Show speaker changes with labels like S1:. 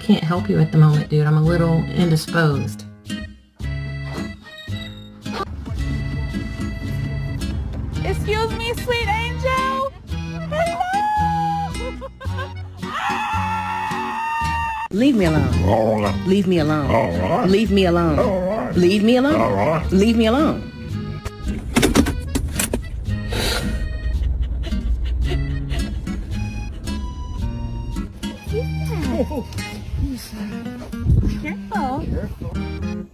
S1: can't help you at the moment, dude. I'm a little indisposed.
S2: Excuse me, sweet angel? Hello?
S3: Leave me alone.
S4: All right.
S3: Leave me alone.
S4: All right.
S3: Leave me alone.
S4: All right.
S3: Leave me alone.
S4: All right.
S3: Leave me alone.
S2: Careful.
S4: Careful.